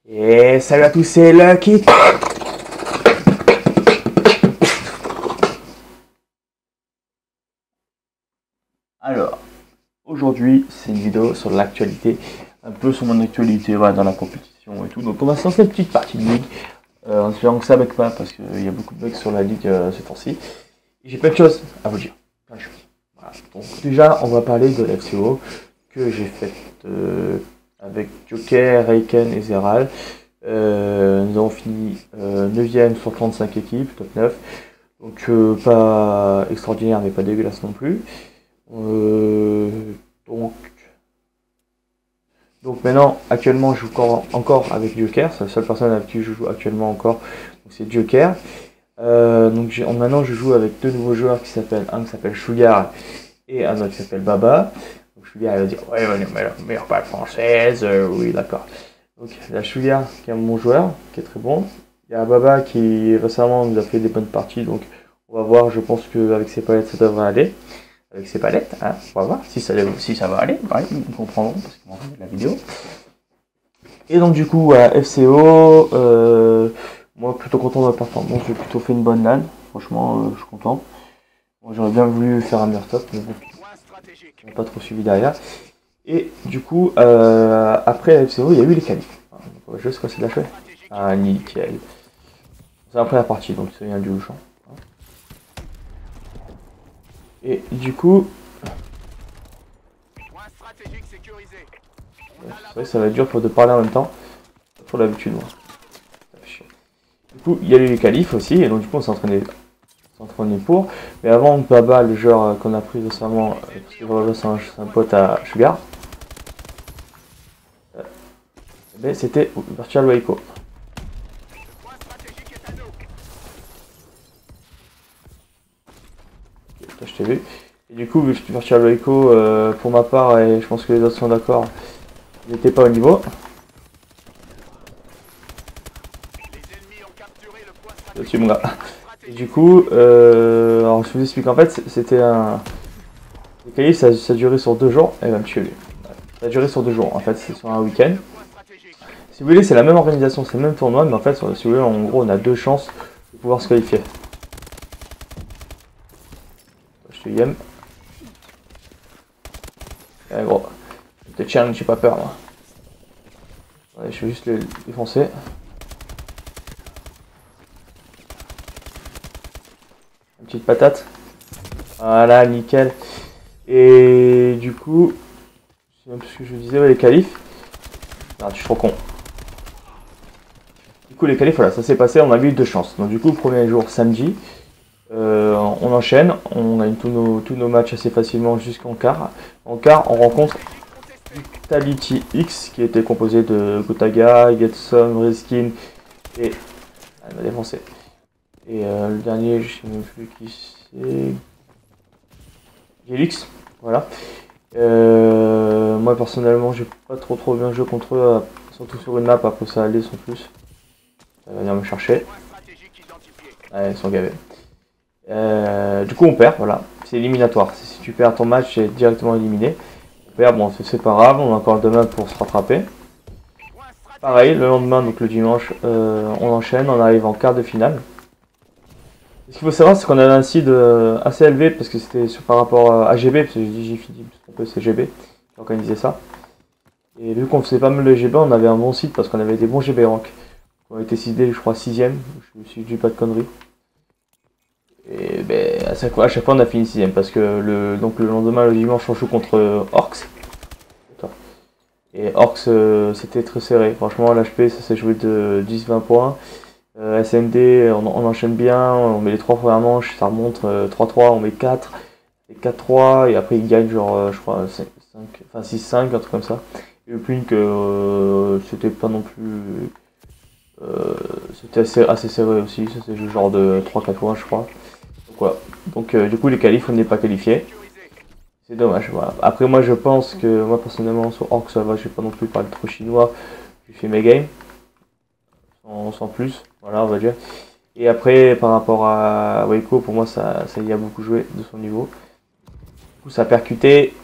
Et salut à tous, c'est Lucky. Alors, aujourd'hui, c'est une vidéo sur l'actualité, un peu sur mon actualité, voilà, dans la compétition et tout. Donc, on va se lancer une petite partie de ligue, en espérant que ça bug pas, parce qu'il y a beaucoup de bugs sur la ligue ces temps-ci. J'ai plein de choses à vous dire, plein de choses. Voilà. Donc, déjà, on va parler de l'FCO que j'ai faite avec Joker, Reiken et Zeral. Nous avons fini 9ème sur 35 équipes, top 9. Donc pas extraordinaire mais pas dégueulasse non plus. Euh, donc, donc maintenant, actuellement, je joue encore avec Joker. C'est la seule personne avec qui je joue actuellement encore. C'est Joker. Maintenant, je joue avec deux nouveaux joueurs un qui s'appelle Sugar et un autre qui s'appelle Baba. Donc Sugar il va dire ouais, meilleure balle française, oui d'accord. Donc il y a Sugar qui est mon joueur, qui est très bon. Il y a Baba qui récemment nous a fait des bonnes parties, donc on va voir, je pense qu'avec ses palettes ça devrait aller. Avec ses palettes, hein, on va voir si ça va aller, ouais, ils comprendront parce qu'ils m'ont envoyé la vidéo. Et donc du coup à FCO, moi plutôt content de ma performance, j'ai plutôt fait une bonne LAN, franchement je suis content. Bon, j'aurais bien voulu faire un meilleur top, mais bon, je n'ai pas trop suivi derrière. Et du coup, après la FCO, il y a eu les qualifs. On va juste passer de la chouette. Ah, nickel. C'est la première partie, donc c'est rien du champ. Et du coup, c'est vrai que ça va être dur de parler en même temps. Pour l'habitude, moi. Du coup, il y a eu les qualifs aussi, et donc du coup, on s'est entraîné pour. Mais avant, Baba, le joueur qu'on a pris récemment, parce que Baba c'est un pote à Sugar, c'était Virtual Waco. Je t'ai vu. Et du coup, Virtual Waco, pour ma part, et je pense que les autres sont d'accord, il n'était pas au niveau. Là-dessus, mon gars. Et du coup, alors je vous explique, en fait, c'était un... Le qualif, ça durait sur 2 jours, et même tuer lui. Ça a duré sur 2 jours, en fait, c'est sur un week-end. Si vous voulez, c'est la même organisation, c'est le même tournoi, mais en fait, si vous voulez, en gros, on a 2 chances de pouvoir se qualifier. Je te yem. Eh gros, je te challenge, j'ai pas peur, moi. Ouais, je vais juste les défoncer. Une petite patate. Voilà, nickel. Et du coup, je sais même plus ce que je disais, ouais, les qualifs. Ah, je suis trop con. Du coup, les qualifs, voilà, ça s'est passé, on a eu 2 chances. Donc du coup, premier jour, samedi, on enchaîne, on gagne tous nos matchs assez facilement jusqu'en quart. En quart, on rencontre Vitality X, qui était composé de Gotaga, Getsom, Reskin, et... Ah, elle m'a défoncé. Et le dernier, je sais même plus qui c'est... Gelix, voilà. Moi personnellement, j'ai pas trop bien joué contre eux, surtout sur une map, après ça allait sans plus. Ça va venir me chercher. Ouais, ils sont gavés. Du coup, on perd, voilà. C'est éliminatoire. Si tu perds ton match, c'est directement éliminé. On perd, bon, c'est pas grave, on a encore demain pour se rattraper. Pareil, le lendemain, donc le dimanche, on enchaîne, on arrive en quart de finale. Ce qu'il faut savoir, c'est qu'on a un seed assez élevé, parce que c'était par rapport à GB, parce que j'ai dit j'ai fini, parce qu'un peu c'est GB qui organisait ça. Et vu qu'on faisait pas mal de GB, on avait un bon site, parce qu'on avait des bons GB rank. On a été seedé, je crois, 6ème, je me suis dit pas de conneries. Et ben, à chaque fois on a fini 6ème, parce que le lendemain, le dimanche, on joue contre Orcs. Et Orcs, c'était très serré. Franchement, l'HP, ça s'est joué de 10-20 points. SND, on enchaîne bien, on met les 3 premières manches, ça remonte 3-3, on met 4, et 4-3, et après il gagne genre, je crois, 6-5, un truc comme ça. Et le Plink, c'était pas non plus... c'était assez serré aussi, ça c'est genre de 3-4 points, je crois. Donc voilà. Donc du coup, les qualifs, on n'est pas qualifié. C'est dommage, voilà. Après, moi, je pense que, moi, personnellement, sur Orc, ça va, je vais pas non plus parler trop chinois. J'ai fait mes games. Sans plus, voilà, on va dire. Et après, par rapport à Waco, pour moi, ça y a beaucoup joué de son niveau. Du coup, ça a percuté.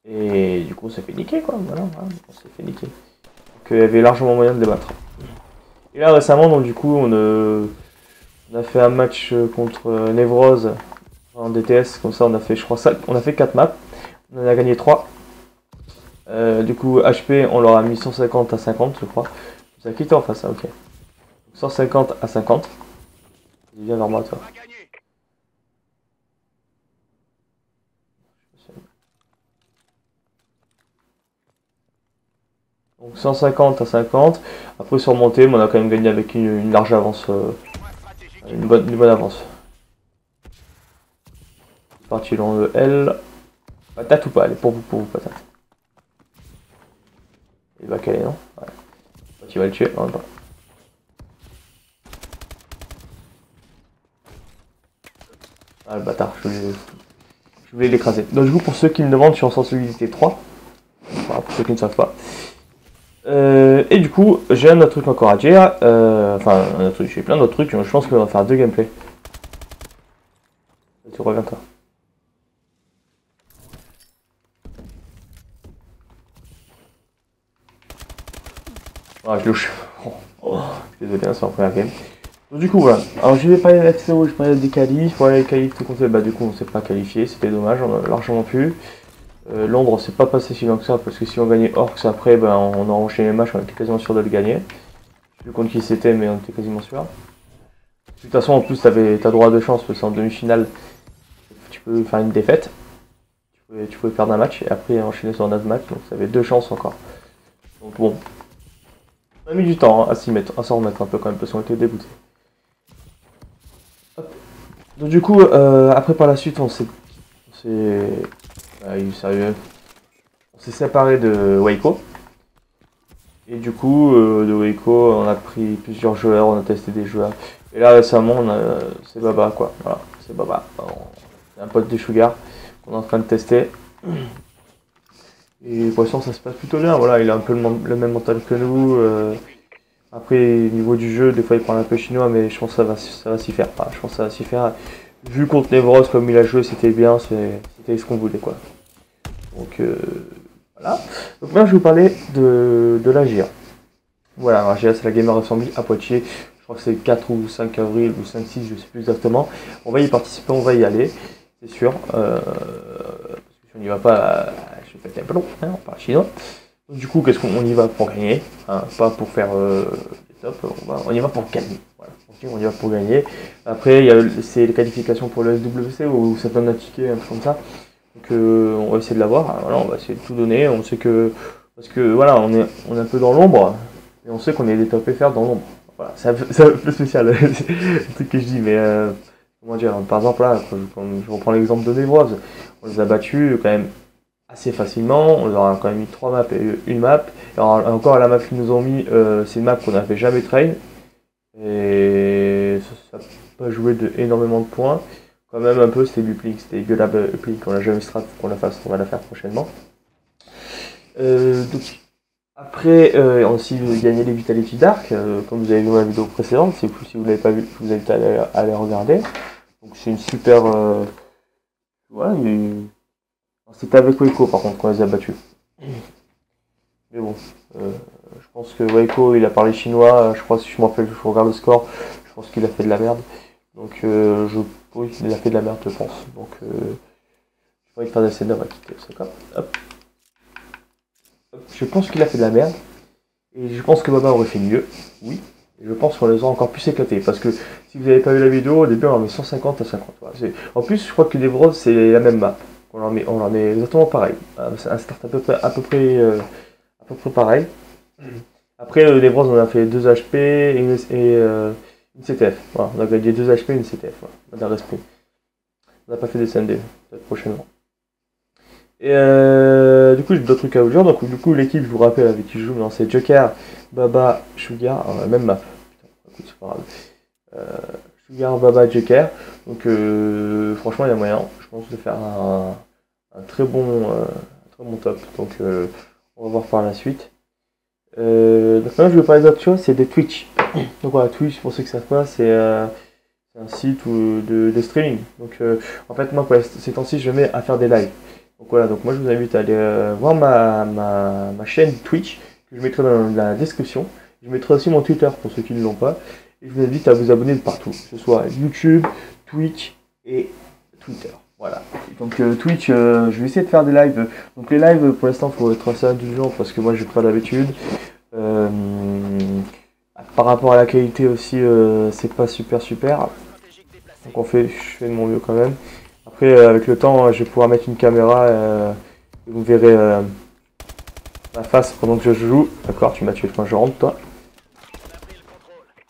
Et du coup, ça fait niquer, quoi. Voilà, on s'est fait niquer. qu'il y avait largement moyen de les battre. Et là récemment, donc du coup, on a fait un match contre Nevrose en DTS, comme ça on a fait, je crois, ça, on a fait 4 maps, on en a gagné 3. Du coup, HP, on leur a mis 150 à 50, je crois. Ça a quitté en face, hein, ok. 150 à 50. Il vient vers moi, toi. Donc 150 à 50. Après surmonter, mais on a quand même gagné avec une large avance. Une bonne avance. C'est parti dans le L. Patate ou pas? Allez, pour vous, patate. Il va caler, non? Ouais. Tu vas le tuer? Non, pas. Ah, le bâtard, je voulais l'écraser. Donc, du coup, pour ceux qui me demandent, je suis en sensibilité 3. Voilà, pour ceux qui ne savent pas. Et du coup, j'ai un autre truc encore à dire. Enfin, un autre truc, j'ai plein d'autres trucs. Je pense qu'on va faire 2 gameplays. Tu reviens, toi. Ah, je louche. Désolé, c'est en première game. Donc, du coup, voilà. Alors, je vais parler de la FCO, je vais parler des qualifs. Voilà, les qualifs, tout compte fait, bah, du coup, on ne s'est pas qualifié. C'était dommage, on a largement pu. Londres, c'est pas passé si loin que ça, parce que si on gagnait Orcs après, ben, on a enchaîné les matchs, on était quasiment sûr de le gagner. Je sais plus contre qui c'était, mais on était quasiment sûr. De toute façon, en plus, t'as droit de chance, parce qu'en demi-finale, tu peux faire une défaite. Tu pouvais perdre un match, et après enchaîner sur un autre match, donc ça avait 2 chances encore. Donc bon, on a mis du temps, hein, à s'en remettre un peu quand même, parce qu'on était dégoûtés. Donc du coup, après par la suite, on s'est séparé de Waco. Et du coup, de Waco, on a pris plusieurs joueurs, on a testé des joueurs. Et là récemment, c'est Baba quoi. Voilà, c'est Baba. C'est un pote des Sugar qu'on est en train de tester. Et pour l'instant, ça se passe plutôt bien. Voilà, il a un peu le même mental que nous. Après, niveau du jeu, des fois il parle un peu chinois, mais je pense que ça va s'y faire. Enfin, je pense que ça va s'y faire. Vu contre Nevros, comme il a joué, c'était bien, c'était ce qu'on voulait quoi. Donc voilà. Donc maintenant je vais vous parler de la GIA. Voilà, la GIA c'est la Gamer Assembly à Poitiers. Je crois que c'est le 4 ou 5 avril ou 5-6, je sais plus exactement. On va y participer, on va y aller, c'est sûr. Parce que si on n'y va pas, je vais péter un peu long, hein, on parle chinois. Donc, du coup, qu'est-ce qu'on y va pour gagner, hein, pas pour faire des tops, on y va pour gagner. Voilà. On y va pour gagner. Après, c'est les qualifications pour le SWC où ça donne un ticket, un truc comme ça. Donc on va essayer de l'avoir, voilà, on va essayer de tout donner, on sait que, parce que voilà, on est un peu dans l'ombre, et on sait qu'on est des top FR dans l'ombre. Voilà, c'est un peu spécial, le truc que je dis, mais comment dire, par exemple là, quand je reprends l'exemple de Nevros, on les a battus quand même assez facilement, on leur a quand même mis 3 maps et une map, et alors, encore la map qu'ils nous ont mis, c'est une map qu'on n'avait jamais train, et ça n'a pas joué énormément de points. Quand même un peu, c'était du plic, c'était Gulab plic, on l'a jamais strat qu'on la fasse, on va la faire prochainement. Donc, après, on a aussi gagné les Vitality Dark, comme vous avez vu dans la vidéo précédente, si vous ne l'avez pas vu, je vous invite à aller regarder. Donc c'est une super... voilà, c'était avec Waco par contre qu'on les a battus. Mais bon, je pense que Waco il a parlé chinois, je crois si je me rappelle, je regarde le score, je pense qu'il a fait de la merde. Donc oui, il a fait de la merde, je pense. Donc, je vais faire des scènes, on va quitter ce cap. Hop. Je pense qu'il a fait de la merde. Et je pense que Baba aurait fait mieux. Oui. Et je pense qu'on les a encore plus éclatés. Parce que si vous n'avez pas vu la vidéo, au début on en met 150 à 50. Voilà. En plus, je crois que les Bros c'est la même map. On en met exactement pareil. C'est un start à peu près pareil. Après, les Bros on a fait 2 HP et une CTF. Voilà, on a gagné 2 HP et une CTF. Voilà, on a respect. On n'a pas fait des SND, peut-être prochainement. Et du coup, j'ai d'autres trucs à vous dire. Donc, du coup, l'équipe, je vous rappelle, avec qui je joue, c'est Joker, Baba, Sugar, même map. Putain, c'est pas grave. Sugar, Baba, Joker. Donc, franchement, il y a moyen, je pense, de faire un très bon top. Donc, on va voir par la suite. Donc maintenant je vais parler d'autre chose, c'est de Twitch. Donc voilà, Twitch pour ceux qui ne savent pas, c'est un site de streaming. Donc en fait moi pour ces temps-ci je me mets à faire des lives. Donc voilà, donc moi je vous invite à aller voir ma chaîne Twitch. que je mettrai dans la description. Je mettrai aussi mon Twitter pour ceux qui ne l'ont pas. Et je vous invite à vous abonner de partout, que ce soit YouTube, Twitch et Twitter. Voilà. Donc Twitch, je vais essayer de faire des lives. Donc les lives, pour l'instant, il faut être assez indulgent parce que moi, j'ai pas l'habitude. Par rapport à la qualité aussi, c'est pas super. Donc je fais de mon mieux quand même. Après, avec le temps, je vais pouvoir mettre une caméra et vous verrez ma face pendant que je joue. D'accord, tu m'as tué quand je rentre, toi.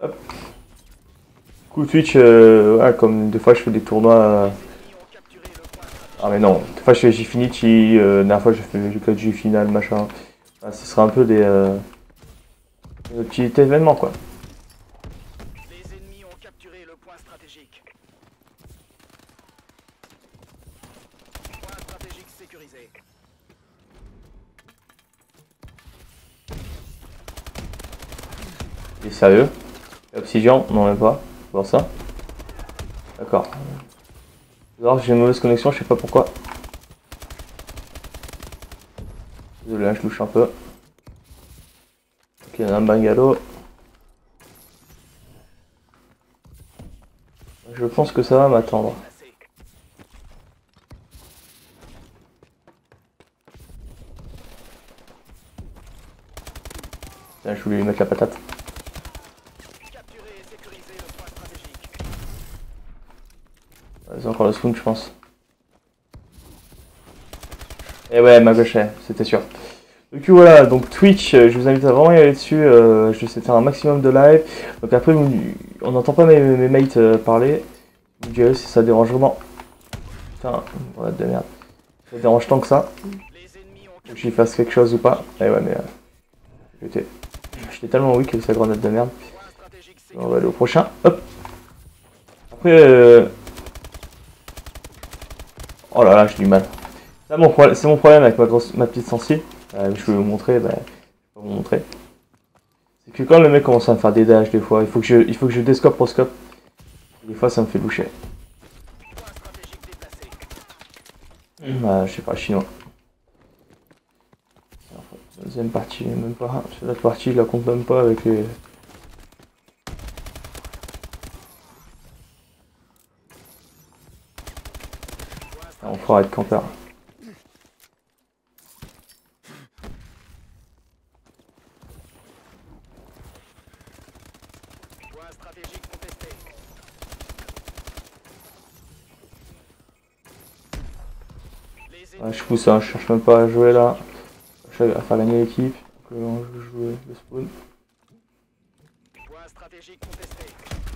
Hop. Du coup, Twitch, ouais, comme des fois je fais des tournois. Ah, mais non, des fois je fais Gfinity, la dernière fois j'ai fait G final, machin. Enfin, ce sera un peu des petits événements, quoi. Les ennemis ont capturé le point stratégique. Point stratégique sécurisé. Il est sérieux? Obsidian? Non, même pas. Faut voir ça. D'accord. Alors j'ai une mauvaise connexion, je sais pas pourquoi. Désolé, là, je louche un peu. Ok, il y a un bungalow. Je pense que ça va m'attendre. Tiens, je voulais lui mettre la patate. Capturer et sécuriser le point stratégique. C'est encore le spawn, je pense. Et ouais, ma gauche, c'était sûr. Donc voilà, donc Twitch, je vous invite à vraiment y aller dessus. Je vais essayer de faire un maximum de live. Donc après, on n'entend pas mes mates parler. Vous me direz si ça dérange vraiment. Putain, voilà de merde. Ça dérange tant que ça. Faut que j'y fasse quelque chose ou pas. Et ouais, mais j'étais tellement weak que sa grenade de merde. On va aller au prochain. Hop. Après, oh là là, j'ai du mal. C'est mon problème avec ma petite sensible. Je vais vous montrer, je vais vous montrer. C'est que quand le mec commence à me faire des dashs des fois, il faut que je descope pour scope. Des fois ça me fait loucher. Je sais pas, chinois. Deuxième partie, même pas. Cette partie, je la compte même pas avec les... On fera être campeur. Ouais, je pousse, hein, je cherche même pas à jouer là. Je cherche à faire gagner l'équipe. Donc je joue le spawn.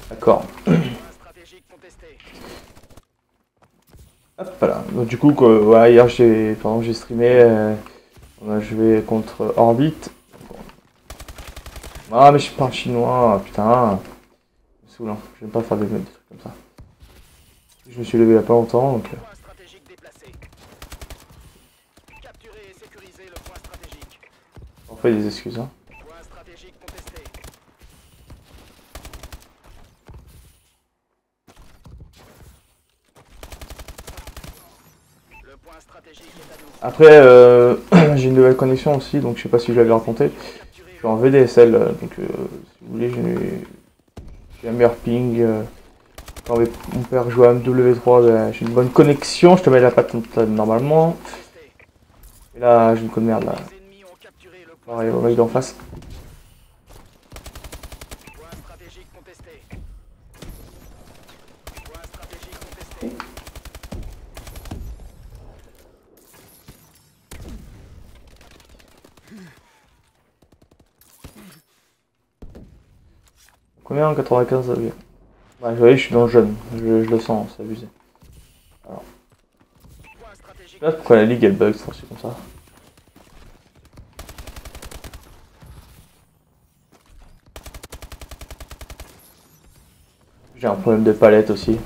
D'accord. Hop là. Donc du coup, quoi, ouais, hier j'ai streamé. On a joué contre Orbit. Ah mais je suis pas un chinois, putain. C'est saoulant, j'aime pas faire des trucs comme ça. Je me suis levé il y a pas longtemps donc. On fait des excuses, hein. Après, j'ai une nouvelle connexion aussi, donc je sais pas si je l'avais raconté. Je suis en VDSL, donc si vous voulez, j'ai un meilleur ping. Quand mon père joue à MW3, j'ai une bonne connexion, je te mets la patate normalement. Et là, j'ai une conne de merde là. Pareil, au mec d'en face. Combien? 95 degrés. Ouais, vous voyez, je suis dans le jeune, je le sens, c'est abusé. Alors. Je sais pas pourquoi la ligue elle bug, c'est comme ça. J'ai un problème de palette aussi.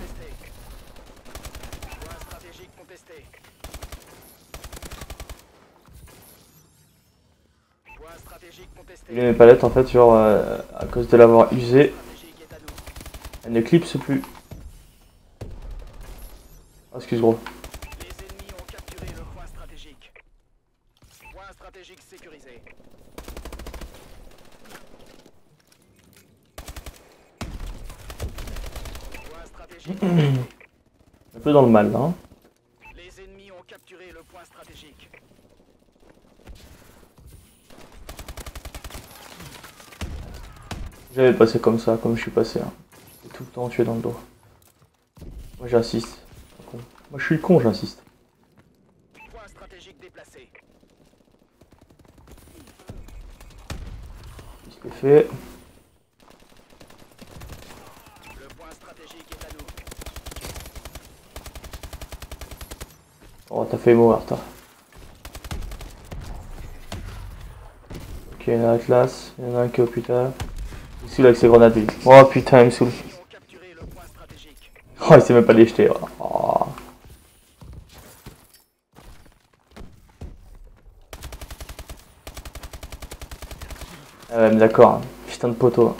Mes palettes en fait, genre à cause de l'avoir usée, elle ne clipse plus. Oh, excuse gros. Les ennemis ont capturé le point stratégique. Point stratégique sécurisé. Point stratégique. Un peu dans le mal là. Hein. Les ennemis ont capturé le point stratégique. J'avais passé comme ça, comme je suis passé. Hein. Tout le temps tué dans le dos. Moi j'insiste. Moi je suis con, j'insiste. Point stratégique déplacé. Ce que fait. Le point stratégique est à nous. Oh, t'as fait mourir, toi. Ok, il y en a un Atlas, il y en a un qui est au putain. Il saoule avec ses grenades. Lui. Oh putain, il me saoule. Les ennemis ont capturé le point stratégique. Oh, il sait même pas les jeter. Oh. Ah ouais, mais d'accord, hein. Putain de poteau.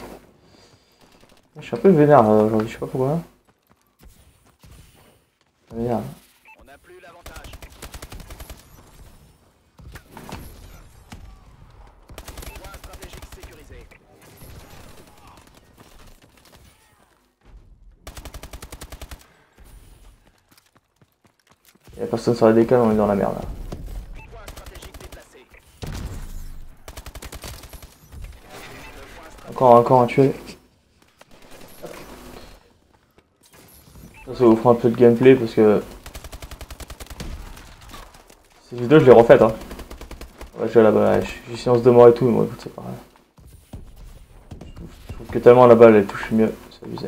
Je suis un peu vénère aujourd'hui, je sais pas pourquoi. Ça m'énerve. On n'a plus l'avantage. Point stratégique sécurisé. Y'a personne sur la décale, on est dans la merde là. Point stratégique déplacé. Encore un tué. Ça vous fera un peu de gameplay parce que ces vidéos je les refaites hein. Ouais, je là-bas, je suis silence de mort et tout, mais bon écoute c'est pas grave. Je trouve que tellement la balle elle touche mieux, c'est abusé.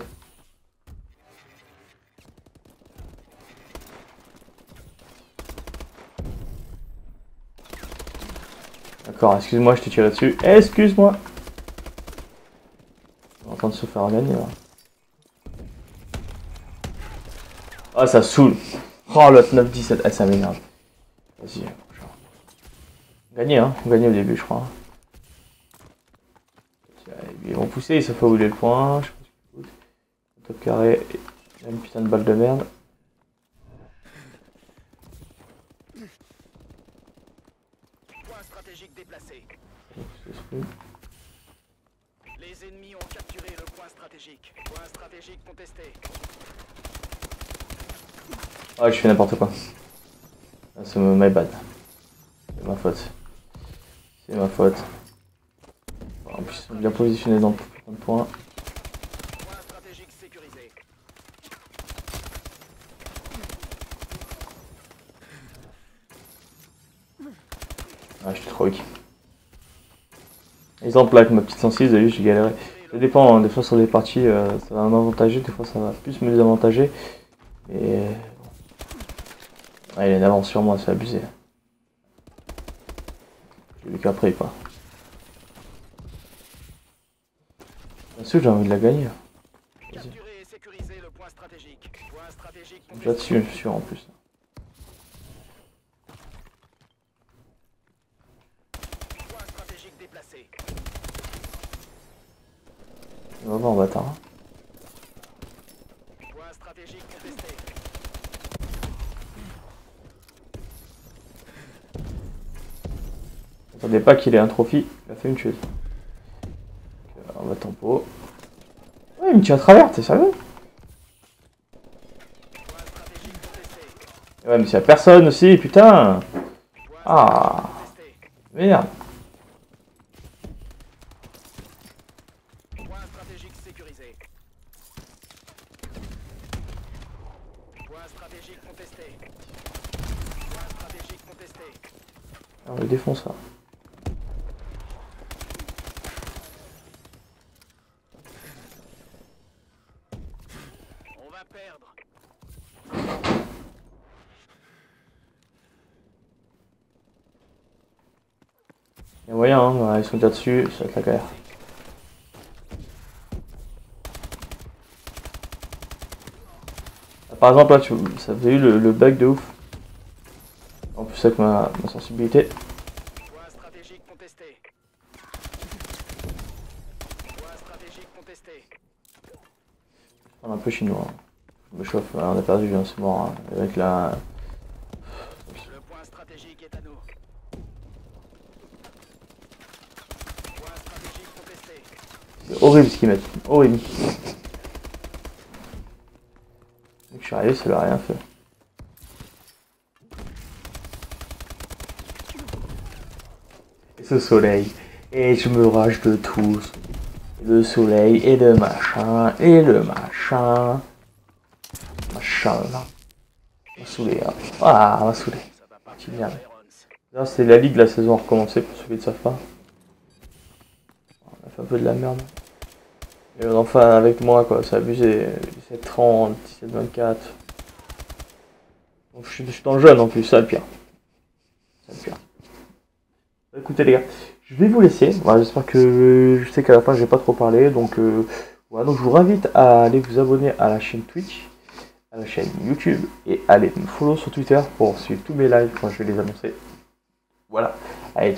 D'accord, excuse-moi, je t'ai tiré dessus. Excuse-moi. On est en train de se faire gagner là. Ah ça saoule. Oh l'autre 9-17, ah ça m'énerve. Vas-y. Gagné hein, gagné au début je crois. Ils vont pousser, ils savent pas où il est le point. Je sais pas ce qu'il fout. Top carré, il y a une putain de balle de merde. Point stratégique déplacé. Les ennemis ont capturé le point stratégique. Point stratégique contesté. Ah je fais n'importe quoi. Ah, c'est my bad. C'est ma faute. C'est ma faute. En plus ils sont bien positionnés dans le point. Point stratégique sécurisé. Ah je suis trop weak. Exemple là avec ma petite 106, vous avez vu j'ai galéré. Ça dépend, hein, des fois sur des parties ça va m'avantager, des fois ça va plus me désavantager. Et ouais, il a une avance sur moi, c'est abusé. J'ai vu qu'après quoi. Bien sûr j'ai envie de la gagner. Capturer et sécuriser le point stratégique. Point stratégique Déjà dessus, je suis sûr en plus. Point stratégique déplacé. On va voir en bâtard. Point stratégique contesté. Attendez pas qu'il ait un trophy, il a fait une chose. On va tempo. Ouais, il me tire à travers, t'es sérieux? Point stratégique contesté. Ouais, mais s'il y a personne aussi, putain! Point Ah! contesté. Merde! Point stratégique sécurisé. Point stratégique contesté. Point stratégique contesté. On le défonce là. On va perdre. Il y a moyen, hein, ouais, ils sont déjà dessus, ça va être la galère. Par exemple là, ça vous avez eu le bug de ouf. En plus avec ma sensibilité. Point stratégique contesté. Point stratégique contesté. On est un peu chinois. Hein. Je me chauffe, on a perdu, hein, c'est mort. Hein. Avec la... Le point stratégique est à nous. Point stratégique contesté. C'est horrible ce qu'ils mettent. Horrible. Donc, je suis arrivé, ça leur a rien fait. Et ce soleil. Et je me rage de tous. Le soleil et le machin. Et le machin. Machin là. On m'a saoulé. Hein. Ah, on m'a saoulé. Génial. Là, c'est la ligue, la saison a recommencé pour ceux qui ne savent pas. On a fait un peu de la merde. Et enfin, avec moi, quoi, c'est abusé. 17-30, 17-24. Donc, je suis dans le jeune en plus, ça le pire. Ça le pire. Écoutez, les gars, je vais vous laisser. Voilà, j'espère que. Je sais qu'à la fin, j'ai pas trop parlé. Donc, voilà, donc, je vous invite à aller vous abonner à la chaîne Twitch, à la chaîne YouTube et aller me follow sur Twitter pour suivre tous mes lives quand je vais les annoncer. Voilà. Allez.